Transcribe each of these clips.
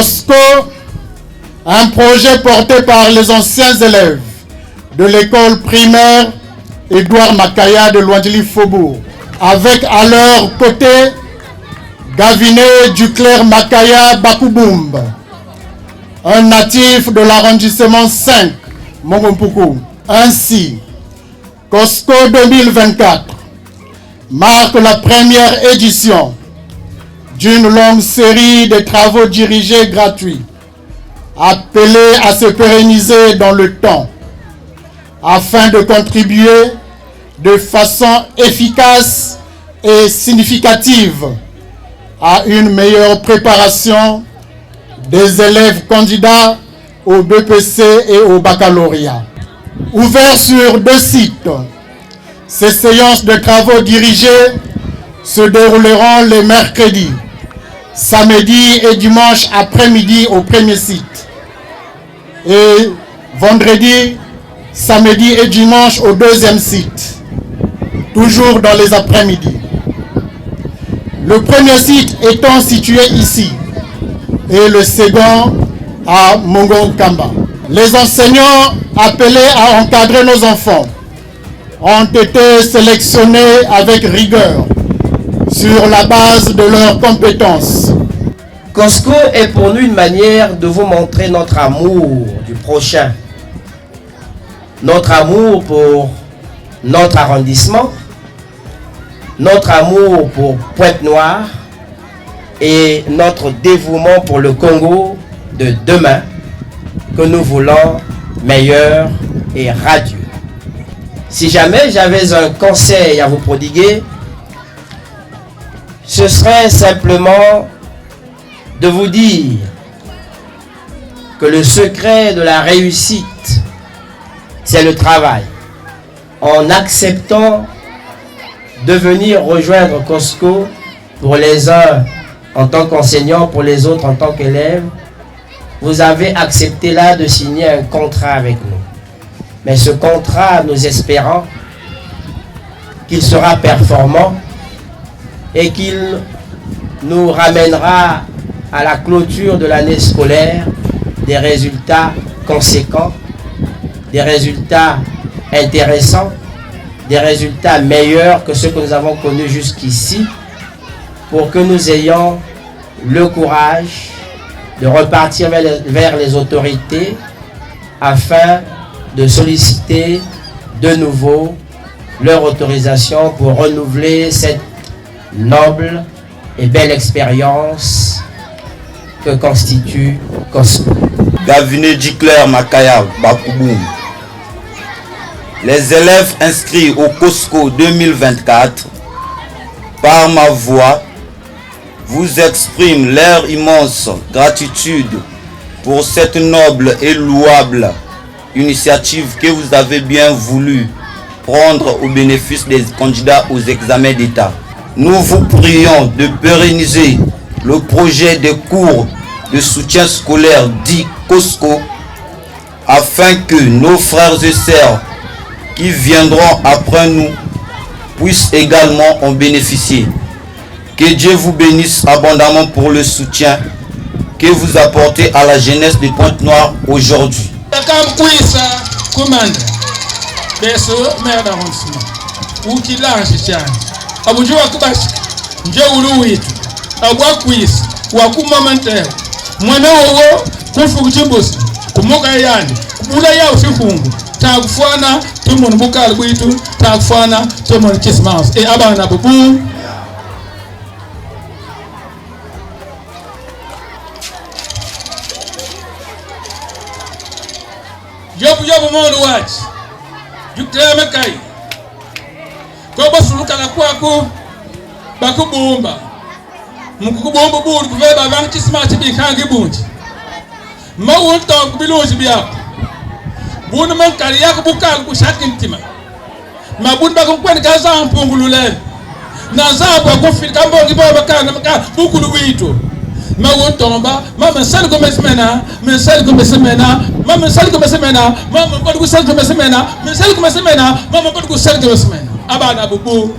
COSCO, un projet porté par les anciens élèves de l'école primaire Édouard Makaya de Loindili Faubourg, avec à leur côté Gaviné Duclerc Makaya Bakouboumb, un natif de l'arrondissement 5, Mongompuku. Ainsi, COSCO 2024 marque la première édition d'une longue série de travaux dirigés gratuits, appelés à se pérenniser dans le temps, afin de contribuer de façon efficace et significative à une meilleure préparation des élèves candidats au BPC et au baccalauréat. Ouvert sur 2 sites, ces séances de travaux dirigés se dérouleront les mercredis, samedi et dimanche après-midi au premier site et vendredi, samedi et dimanche au deuxième site, toujours dans les après-midi. Le premier site étant situé ici et le second à Mongonkamba. Les enseignants appelés à encadrer nos enfants ont été sélectionnés avec rigueur sur la base de leurs compétences. COSCO est pour nous une manière de vous montrer notre amour du prochain, notre amour pour notre arrondissement, notre amour pour Pointe-Noire et notre dévouement pour le Congo de demain que nous voulons meilleur et radieux. Si jamais j'avais un conseil à vous prodiguer, ce serait simplement de vous dire que le secret de la réussite, c'est le travail. En acceptant de venir rejoindre COSCO, pour les uns en tant qu'enseignants, pour les autres en tant qu'élèves, vous avez accepté là de signer un contrat avec nous. Mais ce contrat, nous espérons qu'il sera performant et qu'il nous ramènera à la clôture de l'année scolaire des résultats conséquents, des résultats intéressants, des résultats meilleurs que ceux que nous avons connus jusqu'ici, pour que nous ayons le courage de repartir vers les autorités afin de solliciter de nouveau leur autorisation pour renouveler cette noble et belle expérience que constitue COSCO. Gaviné Duclerc Makaya Bakouboum. Les élèves inscrits au COSCO 2024, par ma voix, vous expriment leur immense gratitude pour cette noble et louable initiative que vous avez bien voulu prendre au bénéfice des candidats aux examens d'État. Nous vous prions de pérenniser le projet de cours de soutien scolaire dit COSCO afin que nos frères et sœurs qui viendront après nous puissent également en bénéficier. Que Dieu vous bénisse abondamment pour le soutien que vous apportez à la jeunesse de Pointe-Noire aujourd'hui. Takufana tumon bukal buitu takufana tumon kismas e abana bubu yobu mono watch jukreme kai ko basuluka la kwako bakubumba mukubumba buru kuveba bang kismas bi kangi bunji mawul tok biloji biap bun man kariyak bukal ku shakintima ma bun ba ko kwen ka za mpungulule na za ba ko fil kambo ngi baba kana ka bukulu wito ma won tomba mama sal ko mesmena men sal ko mesmena mama sal ko mesmena mama ko ko sal ko mesmena men sal ko mesmena mama ko ko sal ko mesmena abana bubu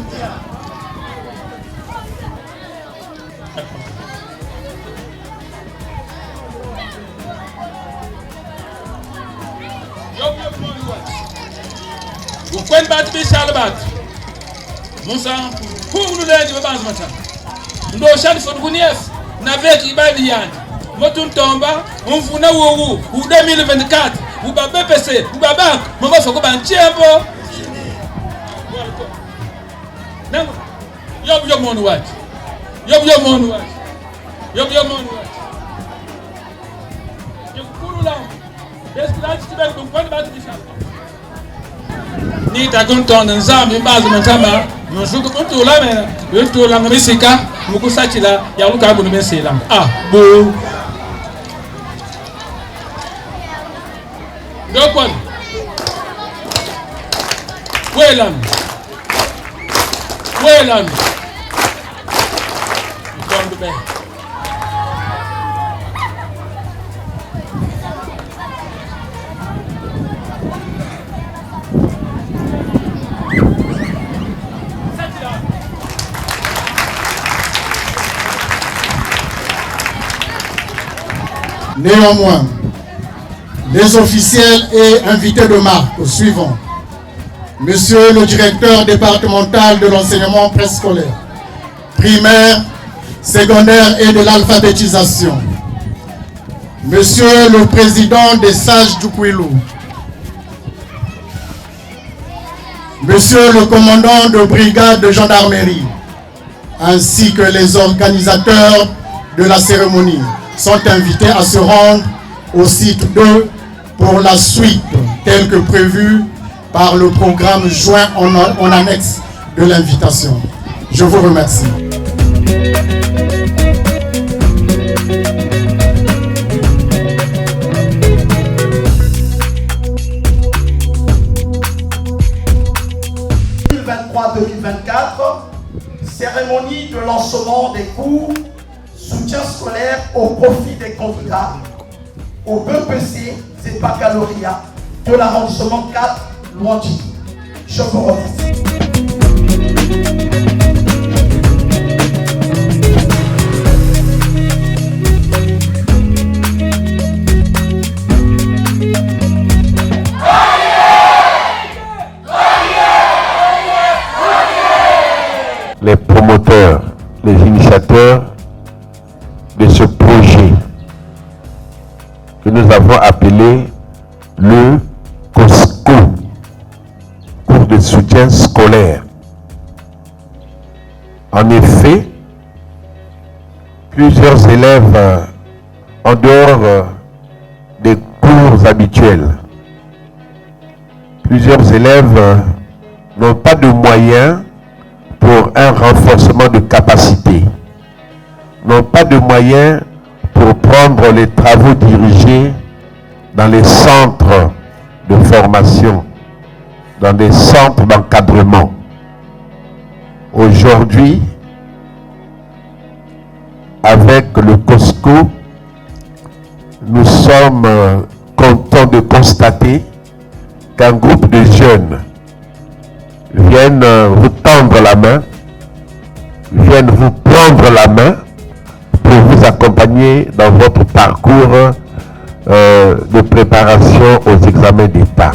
Mukwen bat bishal bat. Musa, pour nous l'aide, bas matin. Ndo shal fon gunief, na vek ibadi yani. Motun tomba, on funa ou 2024, ou ba BPC, ou ba banque, maman faut qu'on tiempo. Nango. Yob mon watch. Yob mon watch. Yob mon watch. Yob kurula. Desplate tu ben kon bat bishal. Ni ta konton nzambe bazo mantama. Nzuko muntu la mena, muntu la ngisika, mukusachila ya luka bunu mesela. Ah, bo. Dokon. Welan. Don't be. Néanmoins, les officiels et invités de marque suivants. Monsieur le directeur départemental de l'enseignement préscolaire, primaire, secondaire et de l'alphabétisation. Monsieur le président des sages du Kouilou. Monsieur le commandant de brigade de gendarmerie, ainsi que les organisateurs de la cérémonie sont invités à se rendre au site 2 pour la suite telle que prévue par le programme joint en annexe de l'invitation. Je vous remercie. Cérémonie de lancement des cours, soutien scolaire au profit des candidats au BPC et baccalauréat de l'arrondissement 4 Lointi. Je vous remercie. Les promoteurs, les initiateurs de ce projet que nous avons appelé le COSCO, cours de soutien scolaire. En effet, plusieurs élèves, en dehors des cours habituels, plusieurs élèves n'ont pas de moyens pour un renforcement de capacité, n'ont pas de moyens pour prendre les travaux dirigés dans les centres de formation, dans des centres d'encadrement. Aujourd'hui, avec le COSCO, nous sommes contents de constater qu'un groupe de jeunes viennent vous tendre la main, viennent vous prendre la main pour vous accompagner dans votre parcours de préparation aux examens d'État.